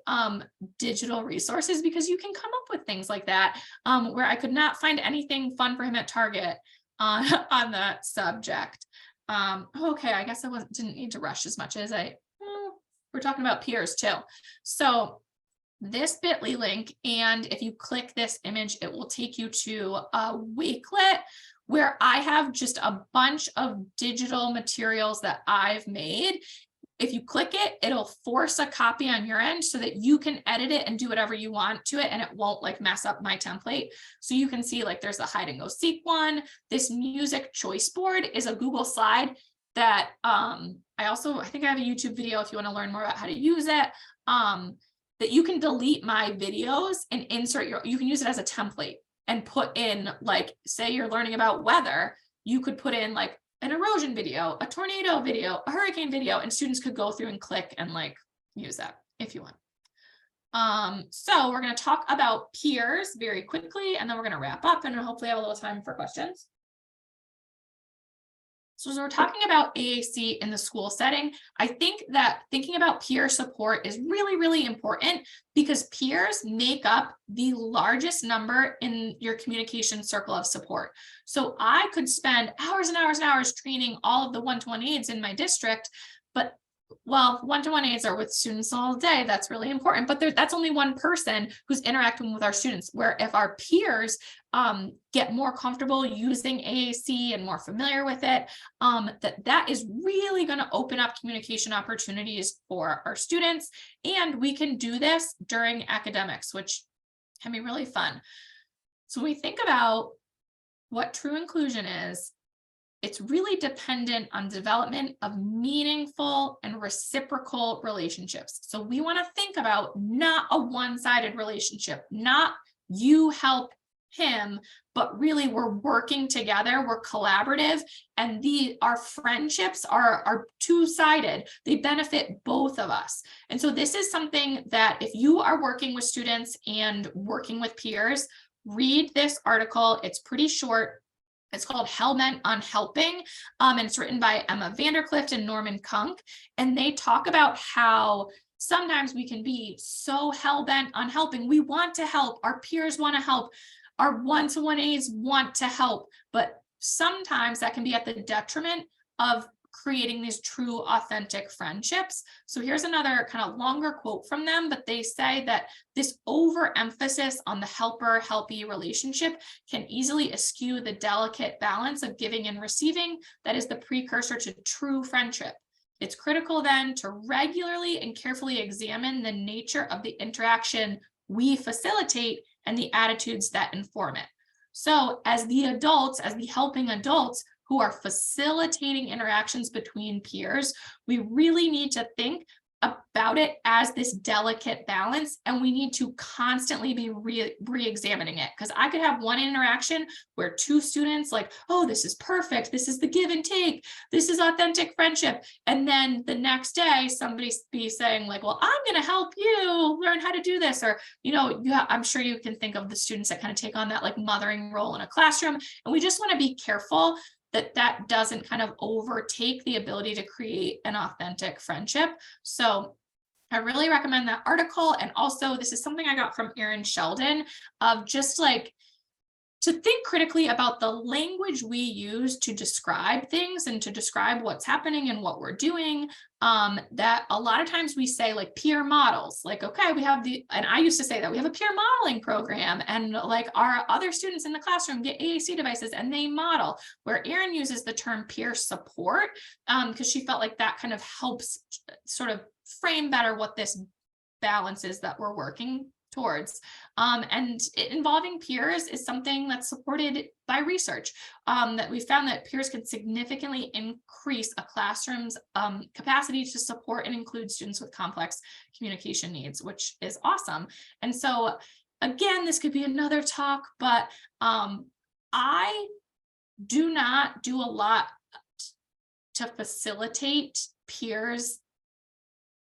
S1: digital resources, because you can come up with things like that, where I could not find anything fun for him at Target on that subject. Okay, I guess I didn't need to rush as much as we're talking about peers too. So this bit.ly link, and if you click this image, it will take you to a Wakelet where I have just a bunch of digital materials that I've made. If you click it, it'll force a copy on your end so that you can edit it and do whatever you want to it, and it won't like mess up my template. So you can see like there's a hide and go seek one. This music choice board is a Google slide that I think I have a YouTube video if you want to learn more about how to use it. That you can delete my videos and insert you can use it as a template and put in, like, say you're learning about weather, you could put in like an erosion video, a tornado video, a hurricane video, and students could go through and click and like use that if you want. So we're going to talk about peers very quickly, and then we're going to wrap up and hopefully have a little time for questions. So as we're talking about AAC in the school setting, I think that thinking about peer support is really, really important, because peers make up the largest number in your communication circle of support. So I could spend hours and hours and hours training all of the one-to-one aides in my district, but one-to-one aides are with students all day. That's really important, but that's only one person who's interacting with our students. Where if our peers get more comfortable using AAC and more familiar with it, that is really going to open up communication opportunities for our students. And we can do this during academics, which can be really fun. So when we think about what true inclusion is, it's really dependent on development of meaningful and reciprocal relationships. So we want to think about not a one-sided relationship, not you help him, but really we're working together, we're collaborative, and our friendships are two-sided. They benefit both of us. And so this is something that if you are working with students and working with peers, read this article. It's pretty short. It's called Hellbent on Helping, and it's written by Emma Vanderclift and Norman Kunk, and they talk about how sometimes we can be so hell-bent on helping. We want to help, our peers want to help, our one-to-one aides want to help, but sometimes that can be at the detriment of creating these true, authentic friendships. So here's another kind of longer quote from them, but they say that this overemphasis on the helper-helpee relationship can easily eschew the delicate balance of giving and receiving that is the precursor to true friendship. It's critical then to regularly and carefully examine the nature of the interaction we facilitate and the attitudes that inform it. So as the adults, as the helping adults, who are facilitating interactions between peers, we really need to think about it as this delicate balance, and we need to constantly be re-examining it, because I could have one interaction where two students like, oh, this is perfect, this is the give and take, this is authentic friendship, and then the next day somebody be saying like, well, I'm going to help you learn how to do this, or I'm sure you can think of the students that kind of take on that like mothering role in a classroom, and we just want to be careful that doesn't kind of overtake the ability to create an authentic friendship. So I really recommend that article. And also, this is something I got from Erin Sheldon, of just like to think critically about the language we use to describe things and to describe what's happening and what we're doing. That a lot of times we say like peer models, like, okay, we have and I used to say that we have a peer modeling program, and like our other students in the classroom get AAC devices and they model, where Erin uses the term peer support, because she felt like that kind of helps sort of frame better what this balance is that we're working towards. And involving peers is something that's supported by research, that we found that peers can significantly increase a classroom's capacity to support and include students with complex communication needs, which is awesome. And so again, this could be another talk, but I do not do a lot to facilitate peers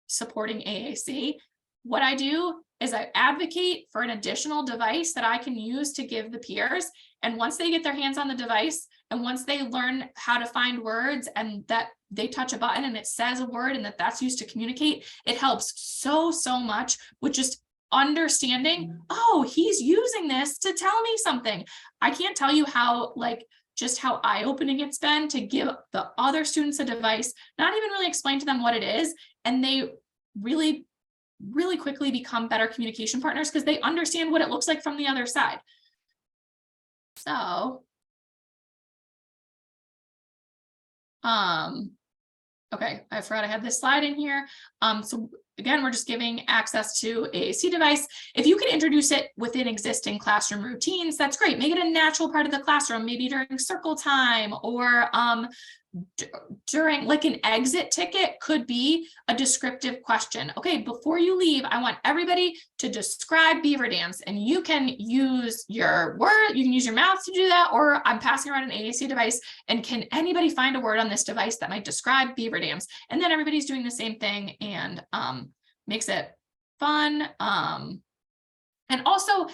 S1: supporting AAC. What I do is I advocate for an additional device that I can use to give the peers. And once they get their hands on the device, and once they learn how to find words, and that they touch a button and it says a word, and that's used to communicate, it helps so much with just understanding, oh, he's using this to tell me something. I can't tell you how just how eye-opening it's been to give the other students a device, not even really explain to them what it is, and they really quickly become better communication partners because they understand what it looks like from the other side. So, okay, I forgot I had this slide in here. So again, we're just giving access to AAC device. If you can introduce it within existing classroom routines, that's great. Make it a natural part of the classroom, maybe during circle time, or during like an exit ticket could be a descriptive question. Okay, before you leave, I want everybody to describe beaver dams, and you can use your word, you can use your mouth to do that, or I'm passing around an AAC device, and can anybody find a word on this device that might describe beaver dams? And then everybody's doing the same thing, and makes it fun. And also,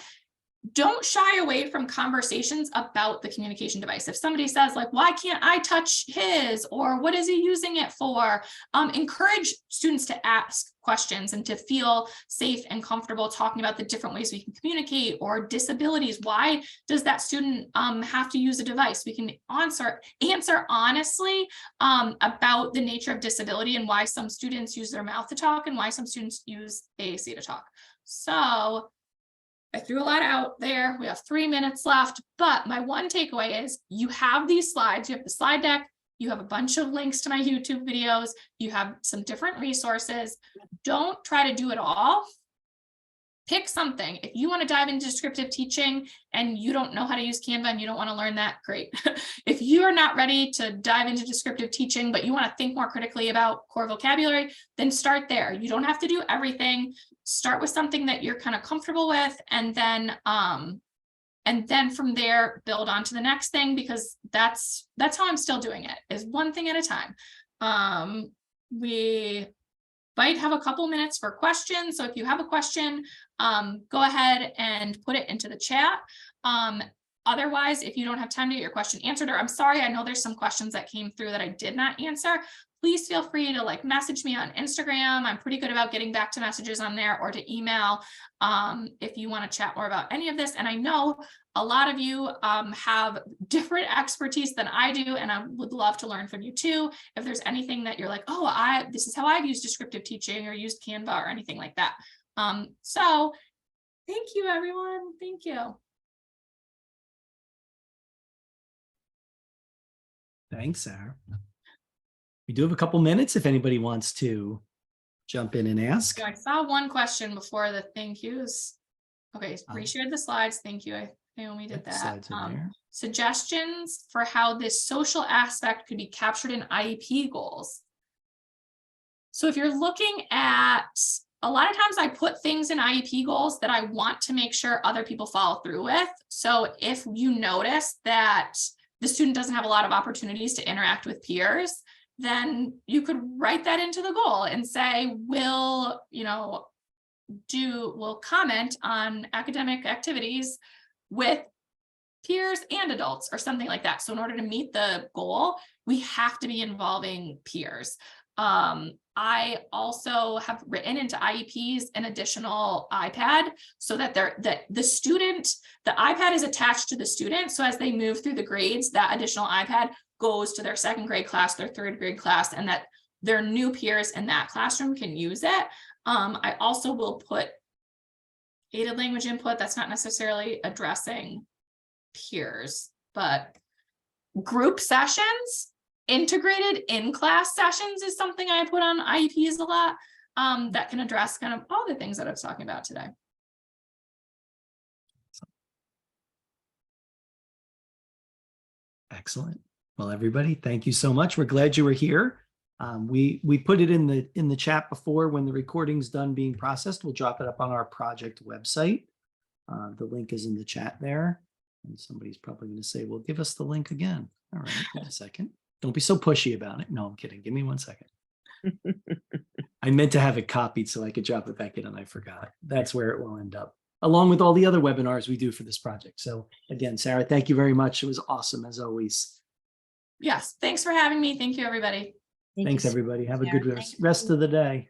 S1: don't shy away from conversations about the communication device. If somebody says like, why can't I touch his, or what is he using it for? Encourage students to ask questions and to feel safe and comfortable talking about the different ways we can communicate, or disabilities. Why does that student have to use a device? We can answer honestly about the nature of disability, and why some students use their mouth to talk and why some students use AAC to talk. So I threw a lot out there. We have 3 minutes left, but my one takeaway is you have these slides, you have the slide deck, you have a bunch of links to my YouTube videos, you have some different resources. Don't try to do it all. Pick something. If you want to dive into descriptive teaching and you don't know how to use Canva and you don't want to learn that, great. If you are not ready to dive into descriptive teaching, but you want to think more critically about core vocabulary, then start there. You don't have to do everything. Start with something that you're kind of comfortable with, and then from there build on to the next thing, because that's how I'm still doing it, is one thing at a time. We might have a couple minutes for questions. So if you have a question, go ahead and put it into the chat. Otherwise, if you don't have time to get your question answered, or I'm sorry, I know there's some questions that came through that I did not answer, please feel free to like message me on Instagram. I'm pretty good about getting back to messages on there, or to email if you want to chat more about any of this. And I know a lot of you have different expertise than I do, and I would love to learn from you too. If there's anything that you're like, oh, this is how I've used descriptive teaching or used Canva or anything like that. So thank you, everyone. Thank you.
S3: Thanks, Sarah. We do have a couple minutes if anybody wants to jump in and ask.
S1: I saw one question before the thank yous. Okay, reshared the slides. Thank you. I think we did that. Suggestions for how this social aspect could be captured in IEP goals. So if you're looking at, a lot of times I put things in IEP goals that I want to make sure other people follow through with. So if you notice that the student doesn't have a lot of opportunities to interact with peers, then you could write that into the goal and say, we'll comment on academic activities with peers and adults or something like that. So in order to meet the goal, we have to be involving peers. I also have written into IEPs an additional iPad so that the iPad is attached to the student. So as they move through the grades, that additional iPad goes to their second grade class, their third grade class, and that their new peers in that classroom can use it. I also will put aided language input. That's not necessarily addressing peers, but group sessions, integrated in-class sessions is something I put on IEPs a lot, that can address kind of all the things that I was talking about today.
S3: Excellent. Well, everybody, thank you so much. We're glad you were here. We put it in the chat before. When the recording's done being processed, we'll drop it up on our project website. The link is in the chat there. And somebody's probably going to say, well, give us the link again. All right, wait a second. Don't be so pushy about it. No, I'm kidding. Give me 1 second. I meant to have it copied so I could drop it back in and I forgot. That's where it will end up, along with all the other webinars we do for this project. So again, Sarah, thank you very much. It was awesome as always.
S1: Yes, thanks for having me. Thank you, everybody.
S3: Thanks, everybody. Have a
S4: Sarah.
S3: good
S4: Thank
S3: rest of the day.